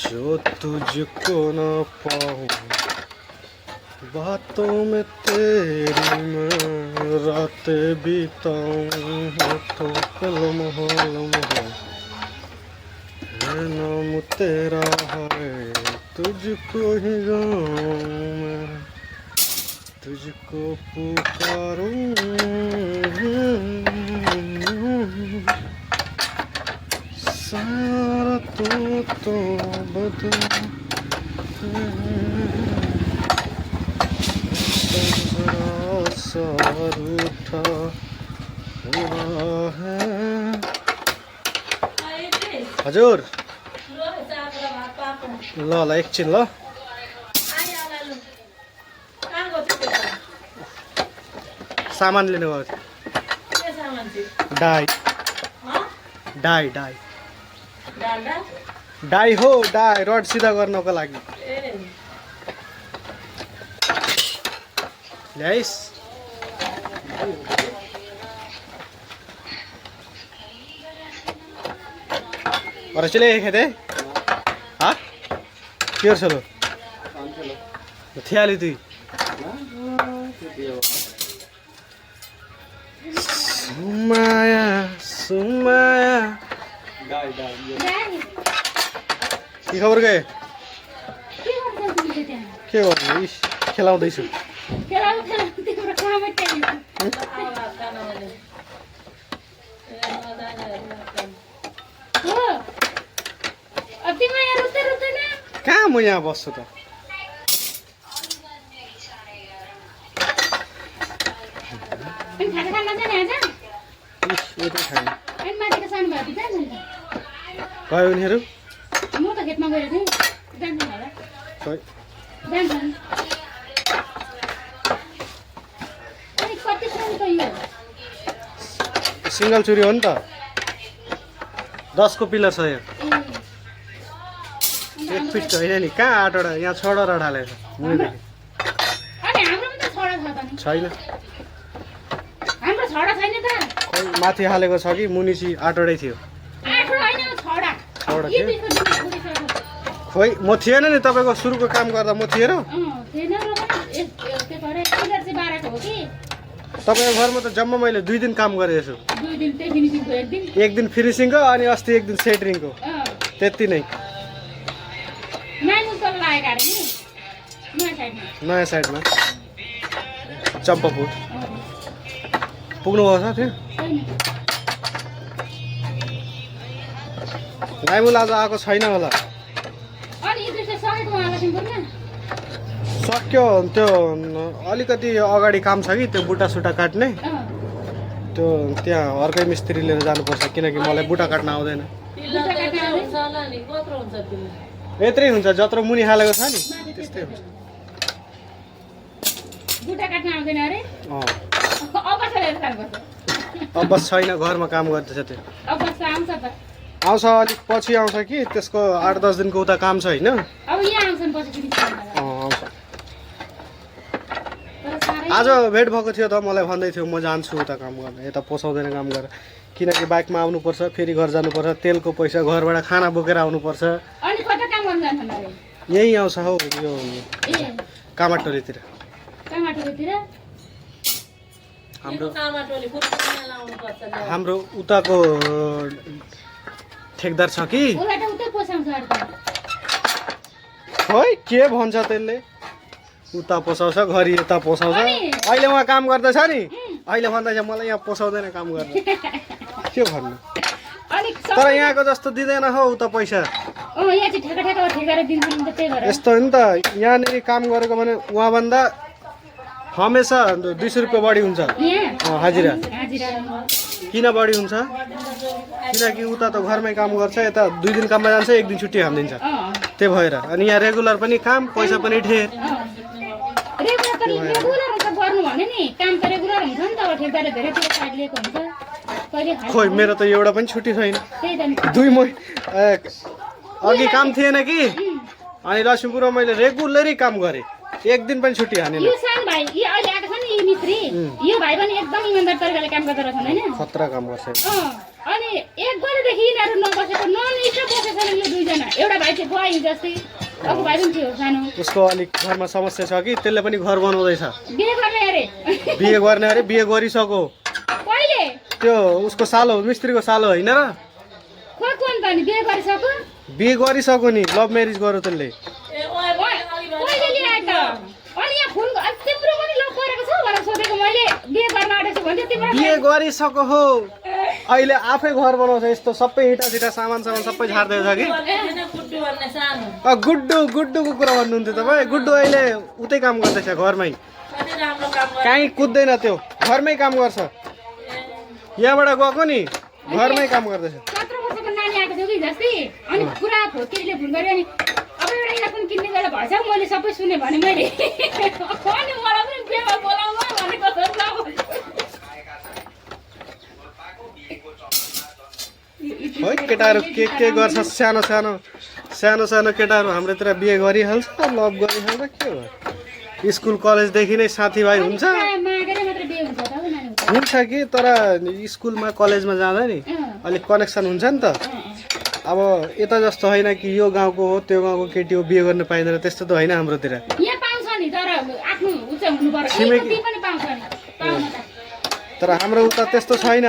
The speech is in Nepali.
जो तुझको न पाऊं बातों में तेरी मैं रातें बिताऊं तो लम्हा लम्हा है नाम तेरा है तुझको ही गाऊं मैं तुझको पुकारूं सारा तो बदल सा रूठा हुआ है। हजुर ल ल एकछिन ल सामान लिनु गयो डाई डाई डाई डाई हो डाई रड सिधा गर्नको लागि ल्याइस और चले खेते हाँ क्यों चलो थियाली तुई सुमाया सुमाया के खबर गए के गर्नु खेलाउँदैछु कहाँ म यहाँ बस्छु त गयो उनीहरू म त खेतमा गएर थिएँ जान्छन् होला जान्छन् अनि कति सालको यो सिंगल चुरी हो नि त 10 को पिलर छ यो 1 फिट त होइन नि कहाँ 8वटा यहाँ 6वटा ढालेको छ मुनिदेखि अनि हाम्रोमा त छडा छ त नि छैन हाम्रो छडा छैन त खोइ माथि हालेको छ कि मुनिसी 8वटै थियो 8 होइन छडा छडा यो थियो त्यसको उडिसक्यो खोइ म थिएन नि तपाईको सुरुको काम गर्दा म थिएन थिएन र पनि के गरे पिलर चाहिँ 12 को हो कि तपाईको घरमा त जम्मा मैले 2 दिन काम गरेको छु 2 दिन त्यही फिनिसिङको एक दिन फिनिसिङको अनि अस्ति एक दिन सेटरिङको त्यति नै नानी तल लागेको अरे नि नयाँ साइडमा चम्पापुर पुग्नु भएको छ त्यो नाइमुल आज आएको छैन होला अनि यो चाहिँ सकेको उहाँलाई तिम्रो सक्यो त्यो अलिकति अगाडि काम छ कि त्यो बुट्टा सुट्टा काट्ने त्यो त्यहाँ अर्कै मिस्त्री लिएर जानुपर्छ किनकि मलाई बुट्टा काट्न आउँदैन यत्रै हुन्छ जत्रो मुनि हालेको छ नि त्यस्तै हुन्छ बुट्टा काट्न आउँदैन अरे अब बस छैन घरमा काम गर्दैछ त्यो आउँछ अलिक पछि आउँछ कि त्यसको 8-10 दिनको उता काम छ होइन आउँछ आज भेट भएको थियो त मलाई भन्दै थियो म जान्छु उता काम गर्न यता पोसाउँदैन काम गरेर किनकि बाइकमा आउनुपर्छ फेरि घर जानुपर्छ तेलको पैसा घरबाट खाना बोकेर आउनुपर्छ यही आउँछ हौ यो कामाटोलीतिर हाम्रो उताको ठेकदार छ कि खोइ के भन्छ त्यसले उता पोसाउँछ घरि यता पोसाउँछ अहिले उहाँ काम गर्दैछ नि अहिले भन्दैछ मलाई यहाँ पोसाउँदैन काम गर्नु के भन्नु तर यहाँको जस्तो दिँदैन हौ उता पैसा यस्तो हो नि त यहाँनिर काम गरेको भने उहाँभन्दा हमेसा 200 रुपियाँ बढी हुन्छ हाजिरा किन बढी हुन्छ किनकि उता त घरमै काम गर्छ यता 2 दिन काममा जान्छ 1 दिन छुट्टी हानिदिन्छ त्यही भएर अनि यहाँ रेगुलर पनि काम पैसा पनि ढेर खोइ मेरो त एउटा पनि छुट्टी छैन 2 अघि काम थिएन कि अनि लक्ष्मीपुरमा मैले रेगुलरै काम गरेँ 1 दिन पनि छुट्टी हानेन यो भाइ पनि एकदम इमानदार तरिकाले काम गर्दै रहेछन् हैन खतरा काम गर्छ अनि 1 गतेदेखि यिनीहरू नबसेको ननिस्टर बसेछन् यो दुईजना एउटा भाइ चाहिँ गयो जस्तै अर्को भाइ पनि थियो सानो उसको अलिक घरमा समस्या छ कि त्यसले पनि घर बनाउँदैछ बिहे गर्ने अरे बिहे गर्ने अरे बिहे गरिसक्यो कहिले त्यो उसको सालो मिस्त्रीको सालो होइन र खोइ कोन त नि बिहे गरिसक्यो बिहे गरिसक्यो नि लभ म्यारेज गर्यो त्यसले कहिले ल्याए त अनि यहाँ फोन तिम्रो पनि लभ गरेको छ भनेर सोधेको मैले बिहे गर्न आँटेको छु भन्थ्यो तिम्रो बिहे गरिसक्यो हो अहिले आफै घर बनाउँछ यस्तो सबै इँटा सिटा सामान सबै झार्दैछ कि गुड्डुको कुरा भन्नुहुन्थ्यो तपाईँ गुड्डु अहिले उतै काम गर्दैछ घरमै कहीँ कुद्दैन त्यो घरमै काम गर्छ यहाँबाट गएको नि घरमै काम गर्दैछ 17 वर्षको नानी आएको थियो कि जस्तै अनि पुरा केटीले फोन गर्यो अनि अब एउटा इयरफोन किन्ने बेला भएछ मैले सबै सुने भने मैले अनि मलाई पनि बिहेमा बोलाउनु भनेको है केटाहरू के गर्छ सानो केटाहरू हाम्रोतिर बिहे गरिहाल्छ लभ गरिहाल्छ के भयो स्कुल कलेजदेखि नै साथीभाइ हुन्छ मागेर मात्र बिहे हुन्छ त नानी हुन्छ कि तर स्कुलमा कलेजमा जाँदा नि अलिक कनेक्सन हुन्छ नि त अब यता जस्तो होइन कि यो गाउँको हो त्यो गाउँको केटी हो बिहे गर्न पाइँदैन त्यस्तो त होइन हाम्रोतिर यहाँ पाउँछ नि तर आफ्नो उच्च हुनु पर्छ छिमेकी पनि पाउँछ नि पाउन त तर हाम्रो उता त्यस्तो छैन